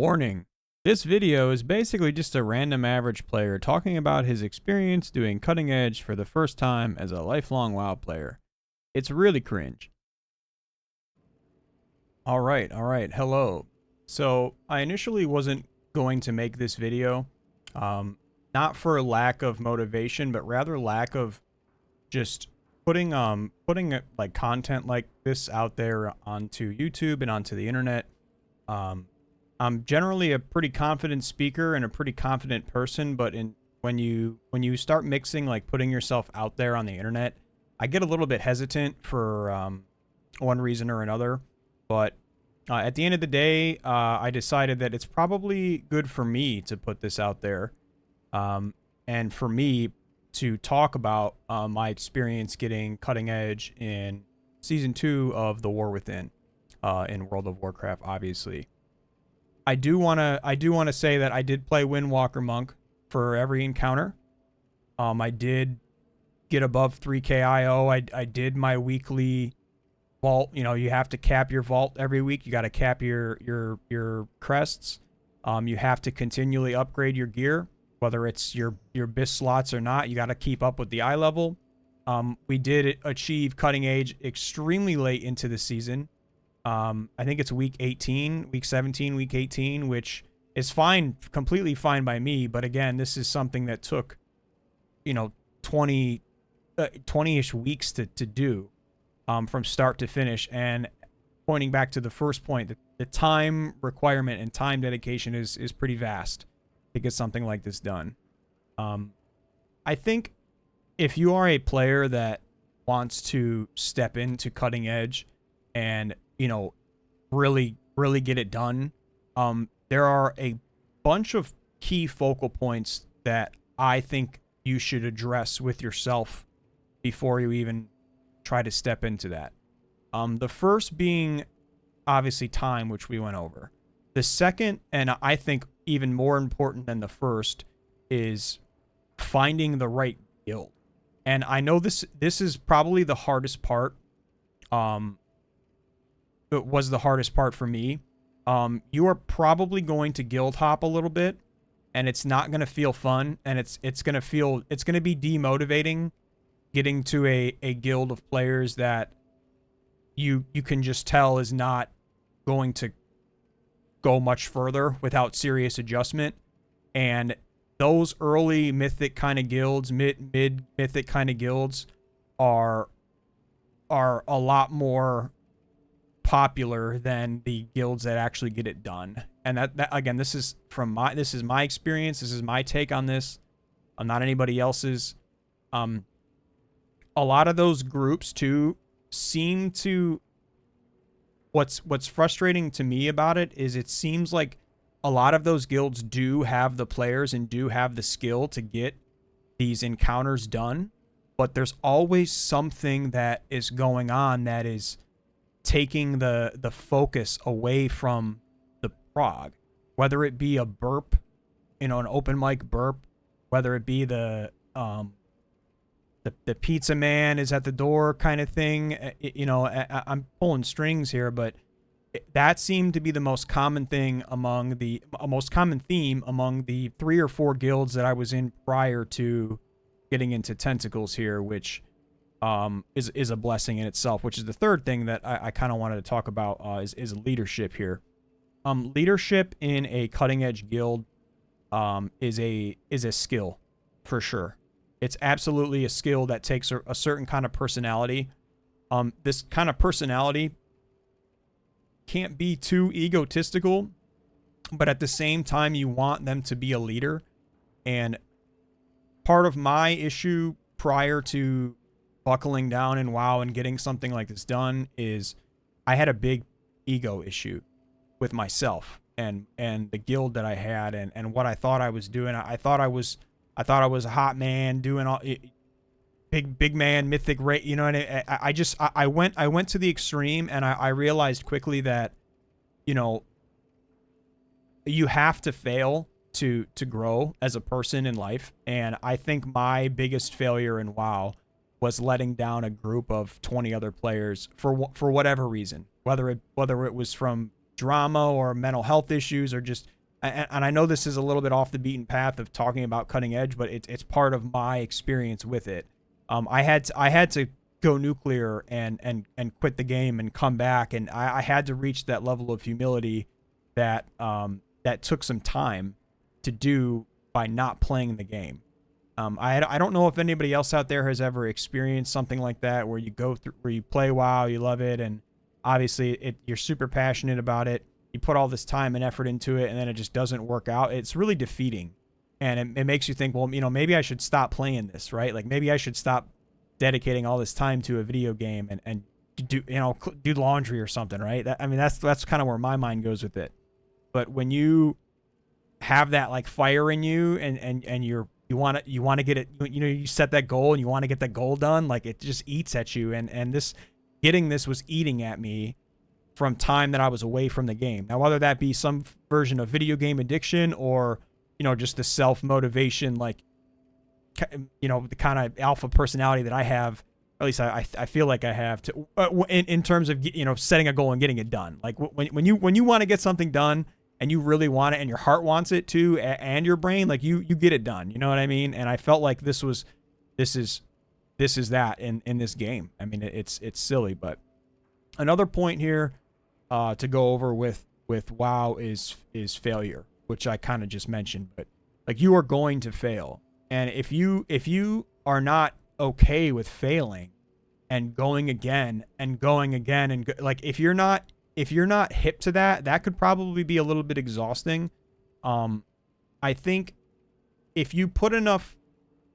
Warning. This video is basically just a random average player talking about his experience doing cutting edge for the first time as a lifelong WoW player. It's really cringe. Alright, hello. So, I initially wasn't going to make this video, not for lack of motivation, but rather lack of just putting like content like this out there onto YouTube and onto the internet. I'm generally a pretty confident speaker and a pretty confident person, but when you start mixing like putting yourself out there on the internet, I get a little bit hesitant for one reason or another. But at the end of the day, I decided that it's probably good for me to put this out there, and for me to talk about my experience getting cutting edge in Season 2 of The War Within in World of Warcraft, obviously. I do wanna say that I did play Windwalker Monk for every encounter. I did get above 3k IO. I did my weekly vault. You know, you have to cap your vault every week. You got to cap your crests. You have to continually upgrade your gear, whether it's your BIS slots or not. You got to keep up with the eye level. We did achieve cutting edge extremely late into the season. I think it's week 18, week 17, week 18, which is fine, completely fine by me. But again, this is something that took, 20-ish weeks to do, from start to finish. And pointing back to the first point, the time requirement and time dedication is pretty vast to get something like this done. I think if you are a player that wants to step into cutting edge and really get it done, there are a bunch of key focal points that I think you should address with yourself before you even try to step into that. The first being obviously time, which we went over. The second, and I think even more important than the first, is finding the right guild. And I know this is probably the hardest part. It was the hardest part for me. You are probably going to guild hop a little bit, and it's not going to feel fun, and it's going to be demotivating getting to a guild of players that you can just tell is not going to go much further without serious adjustment. And those early mythic kind of guilds, mid mythic kind of guilds are a lot more popular than the guilds that actually get it done. And that again, this is my experience. This is my take on this. Not anybody else's. A lot of those groups too seem to. What's frustrating to me about it is it seems like a lot of those guilds do have the players and do have the skill to get these encounters done, but there's always something that is going on that is taking the focus away from the prog, whether it be a burp, an open mic burp, whether it be the pizza man is at the door kind of thing. I'm pulling strings here, but that seemed to be the most common thing among the most common theme among the 3 or 4 guilds that I was in prior to getting into Tentacles here, which is a blessing in itself, which is the third thing that I kind of wanted to talk about, is leadership here. Leadership in a cutting edge guild is a skill for sure. It's absolutely a skill that takes a certain kind of personality. This kind of personality can't be too egotistical, but at the same time you want them to be a leader. And part of my issue prior to buckling down in WoW and getting something like this done is I had a big ego issue with myself and the guild that I had and what I thought I was doing. I thought I was a hot man doing all big man mythic rate, and I went to the extreme, and I realized quickly that you have to fail to grow as a person in life. And I think my biggest failure in WoW was letting down a group of 20 other players for whatever reason, whether it was from drama or mental health issues, or just, and I know this is a little bit off the beaten path of talking about cutting edge, but it's part of my experience with it. I had to go nuclear and quit the game and come back, and I had to reach that level of humility that that took some time to do by not playing the game. I don't know if anybody else out there has ever experienced something like that, where you go through, where you play WoW, you love it, and obviously you're super passionate about it. You put all this time and effort into it, and then it just doesn't work out. It's really defeating, and it makes you think, well, you know, maybe I should stop playing this, right? Like maybe I should stop dedicating all this time to a video game and do, you know, do laundry or something, right? I mean, that's kind of where my mind goes with it. But when you have that like fire in you, and you want to get it, you know, you set that goal and you want to get that goal done, like it just eats at you, and this getting this was eating at me from time that I was away from the game. Now, whether that be some version of video game addiction, or, you know, just the self-motivation, like, you know, the kind of alpha personality that I have, at least I feel like I have, to in terms of, you know, setting a goal and getting it done. Like when you want to get something done, and you really want it, and your heart wants it too, and your brain, like you get it done. You know what I mean? And I felt like this is that in this game. I mean, it's silly, but another point here to go over with WoW is failure, which I kind of just mentioned. But like, you are going to fail, and if you are not okay with failing and going again and going again, and like if you're not hip to that, that could probably be a little bit exhausting. I think if you put enough,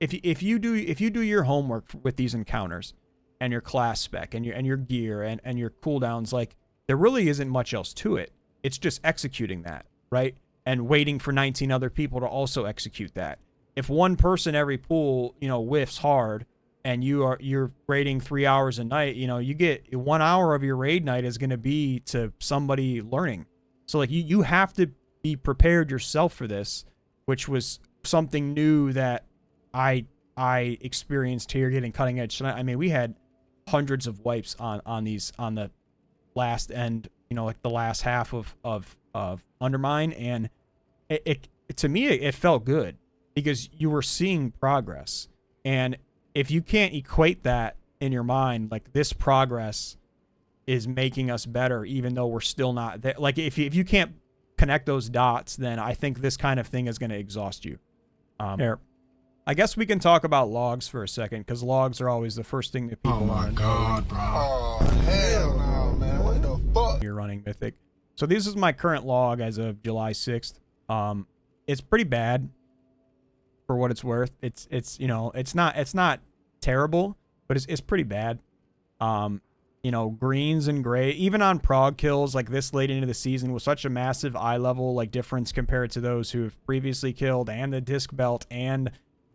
if you do your homework with these encounters and your class spec and your gear and your cooldowns, like there really isn't much else to it. It's just executing that, right? And waiting for 19 other people to also execute that. If one person every pool, you know, whiffs hard, and you're raiding 3 hours a night, you know, you get 1 hour of your raid night is going to be to somebody learning. So like you have to be prepared yourself for this, which was something new that I experienced here getting cutting edge tonight. I mean, we had hundreds of wipes on the last end, you know, like the last half of Undermine, and it to me it felt good because you were seeing progress. And if you can't equate that in your mind, like this progress is making us better, even though we're still not there. Like if you can't connect those dots, then I think this kind of thing is going to exhaust you. Here, I guess we can talk about logs for a second, because logs are always the first thing that people want to know. Oh my god, bro. Oh, hell no, man. What the fuck? You're running Mythic. So this is my current log as of July 6th. It's pretty bad for what it's worth. It's you know, it's not terrible, but it's pretty bad. You know, greens and gray, even on prog kills like this late into the season, was such a massive eye level like difference compared to those who have previously killed, and the disc belt and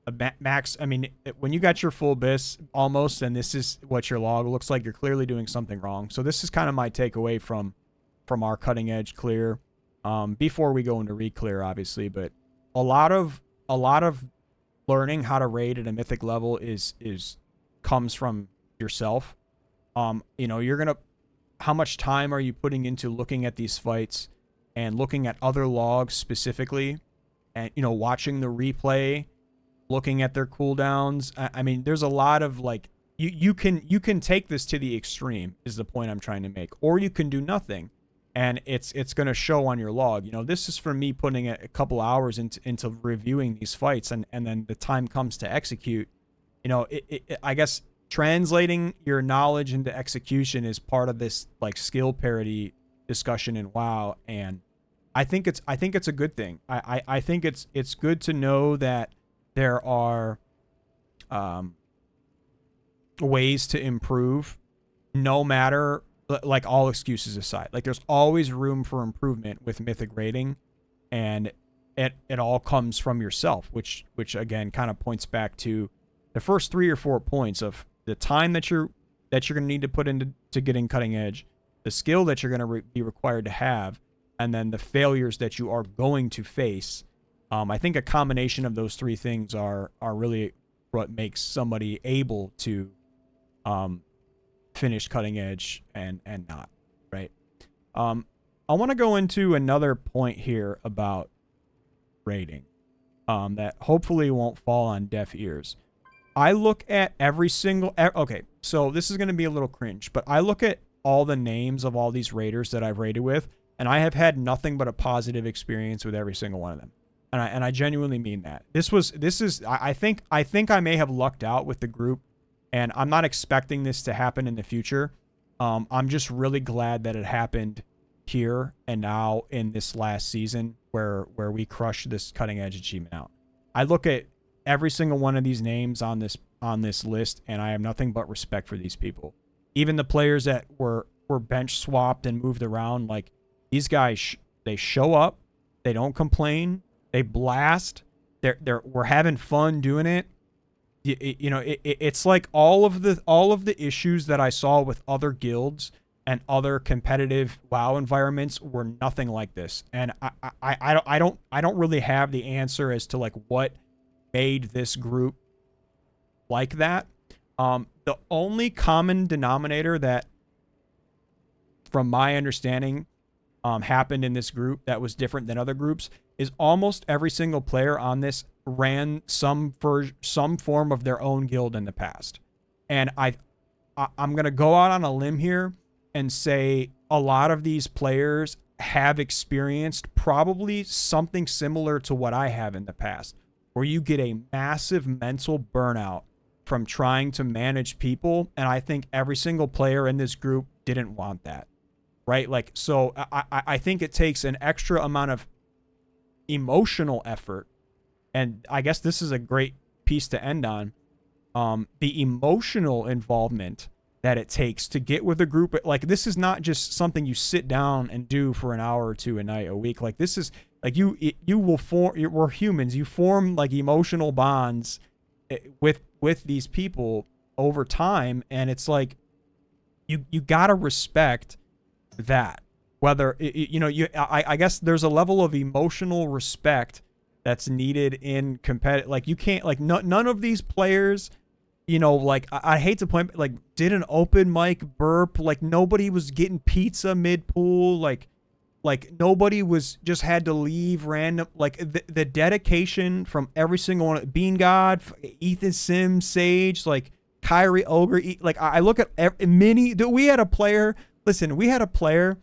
a max. I mean, when you got your full bis almost, and this is what your log looks like, you're clearly doing something wrong. So this is kind of my takeaway from our cutting edge clear, before we go into re-clear, obviously. But a lot of learning how to raid at a mythic level comes from yourself. You know, how much time are you putting into looking at these fights and looking at other logs specifically, and, you know, watching the replay, looking at their cooldowns. I mean, there's a lot of like, you can take this to the extreme is the point I'm trying to make, or you can do nothing, and it's going to show on your log. You know, this is for me putting a couple hours into reviewing these fights, and then the time comes to execute. You know, I guess translating your knowledge into execution is part of this like skill parity discussion in WoW, and I think it's a good thing. I think it's good to know that there are ways to improve, no matter, like, all excuses aside. Like, there's always room for improvement with mythic rating, and it all comes from yourself, which again kind of points back to the first 3 or 4 points of the time that you're going to need to put into getting cutting edge, the skill that you're going to be required to have, and then the failures that you are going to face. I think a combination of those 3 things are really what makes somebody able to finish cutting edge and not, right? I want to go into another point here about rating, that hopefully won't fall on deaf ears. I look at every single, okay, so this is going to be a little cringe, but I look at all the names of all these raiders that I've raided with, and I have had nothing but a positive experience with every single one of them. And I genuinely mean that. I think I may have lucked out with the group, and I'm not expecting this to happen in the future. I'm just really glad that it happened here and now in this last season where we crushed this cutting edge achievement out. I look at every single one of these names on this list, and I have nothing but respect for these people. Even the players that were bench swapped and moved around, like these guys, they show up, they don't complain, they blast, we're having fun doing it. It's like all of the issues that I saw with other guilds and other competitive WoW environments were nothing like this. And I don't really have the answer as to like what made this group like that. The only common denominator that, from my understanding, happened in this group that was different than other groups is almost every single player on this ran some form of their own guild in the past. And I'm going to go out on a limb here and say a lot of these players have experienced probably something similar to what I have in the past, where you get a massive mental burnout from trying to manage people. And I think every single player in this group didn't want that, right? Like, so I think it takes an extra amount of emotional effort. And I guess this is a great piece to end on. The emotional involvement that it takes to get with a group. Like, this is not just something you sit down and do for an hour or two a night, a week. Like, this is like you will form, we're humans. You form like emotional bonds with these people over time. And it's like, you got to respect that. Whether, I guess there's a level of emotional respect that's needed in competitive. Like, you can't, like, none of these players, like, I hate to point, like, did an open mic burp. Like, nobody was getting pizza mid pool. Like nobody was just had to leave random. Like, the dedication from every single one, Bean God, Ethan Sims, Sage, like Kyrie Ogre. Like, I look at we had a player. Listen, we had a player,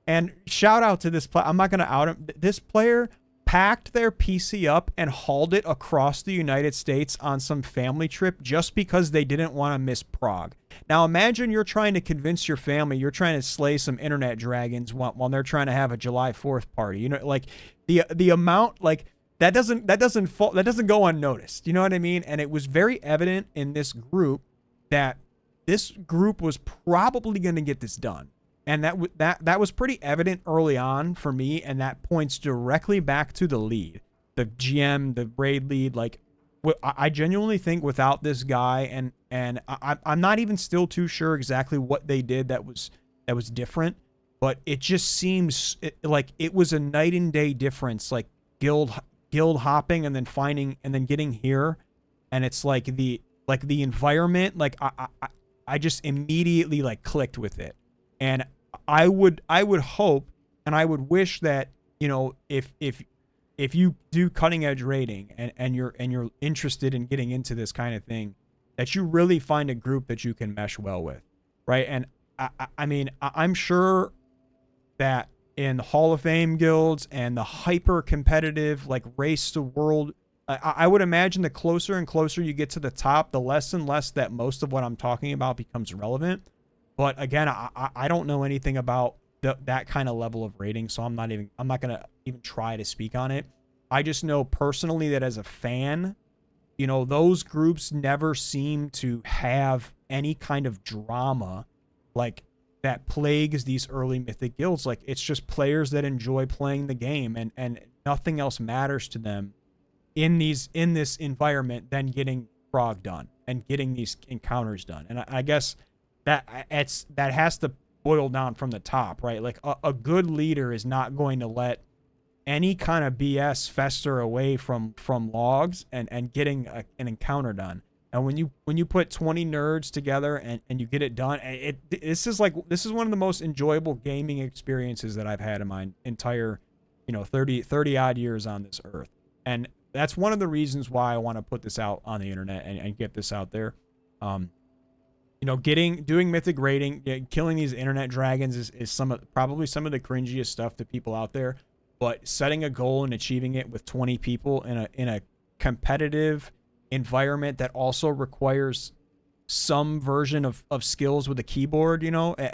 and shout out to this player. I'm not going to out him. This player packed their PC up and hauled it across the United States on some family trip just because they didn't want to miss Prague. Now imagine you're trying to convince your family, you're trying to slay some internet dragons while they're trying to have a July 4th party. Like the amount, like that doesn't go unnoticed. You know what I mean? And it was very evident in this group that this group was probably going to get this done. And that was pretty evident early on for me, and that points directly back to the lead, the GM, the raid lead. Like, I genuinely think without this guy, and I'm not even still too sure exactly what they did that was different, but it just seems like it was a night and day difference. Like guild hopping and then finding and then getting here, and it's like the environment. Like I just immediately like clicked with it. And I would hope and I would wish that, if you do cutting edge rating and you're interested in getting into this kind of thing, that you really find a group that you can mesh well with, right? And I mean, I'm sure that in Hall of Fame guilds and the hyper competitive, like race to world, I would imagine the closer and closer you get to the top, the less and less that most of what I'm talking about becomes relevant. But again, I don't know anything about that kind of level of rating, so I'm not going to even try to speak on it. I just know personally that as a fan, those groups never seem to have any kind of drama like that plagues these early mythic guilds. Like, it's just players that enjoy playing the game, and nothing else matters to them in this environment than getting frog done and getting these encounters done. And I guess that has to boil down from the top, right? Like, a good leader is not going to let any kind of BS fester away from logs and getting an encounter done. And when you put 20 nerds together and you get it done, this is one of the most enjoyable gaming experiences that I've had in my entire, 30 odd years on this earth. And that's one of the reasons why I want to put this out on the internet and get this out there. Doing mythic raiding, killing these internet dragons is probably some of the cringiest stuff to people out there. But setting a goal and achieving it with 20 people in a competitive environment that also requires some version of skills with a keyboard,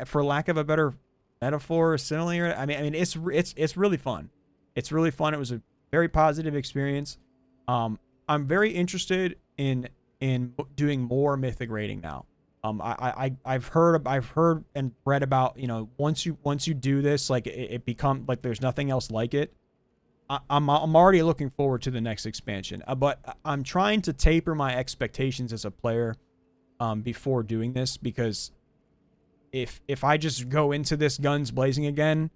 for lack of a better metaphor or simile. I mean, it's really fun. It's really fun. It was a very positive experience. I'm very interested in doing more mythic raiding now. I've heard and read about, once you do this, like it becomes like there's nothing else like it. I'm already looking forward to the next expansion, but I'm trying to taper my expectations as a player before doing this, because if I just go into this guns blazing again,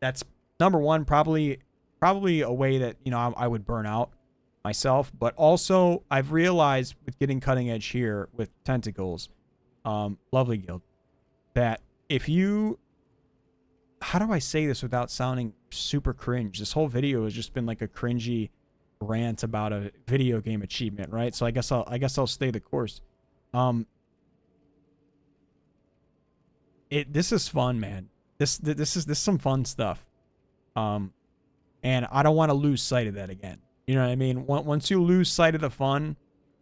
that's number one, probably a way that I would burn out myself. But also I've realized with getting cutting edge here with Tentacles, lovely guild, that if you, how do I say this without sounding super cringe? This whole video has just been like a cringy rant about a video game achievement, right? So I guess I'll stay the course. This is fun, man. This is some fun stuff. And I don't want to lose sight of that again. You know what I mean? Once you lose sight of the fun,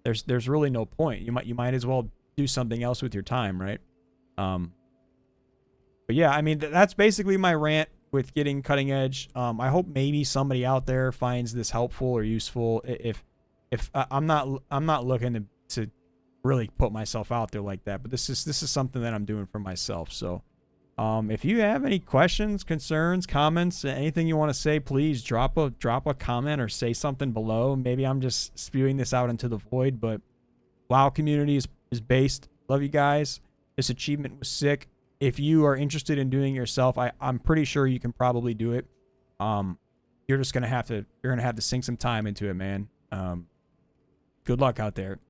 there's really no point. You might as well do something else with your time, right? But yeah, I mean, that's basically my rant with getting cutting edge. I hope maybe somebody out there finds this helpful or useful. If I'm not looking to really put myself out there like that, but this is something that I'm doing for myself. So if you have any questions, concerns, comments, anything you want to say, please drop a comment or say something below. Maybe I'm just spewing this out into the void, but WoW community is based. Love you guys. This achievement was sick. If you are interested in doing it yourself, I'm pretty sure you can probably do it. You're gonna have to sink some time into it, man. Good luck out there.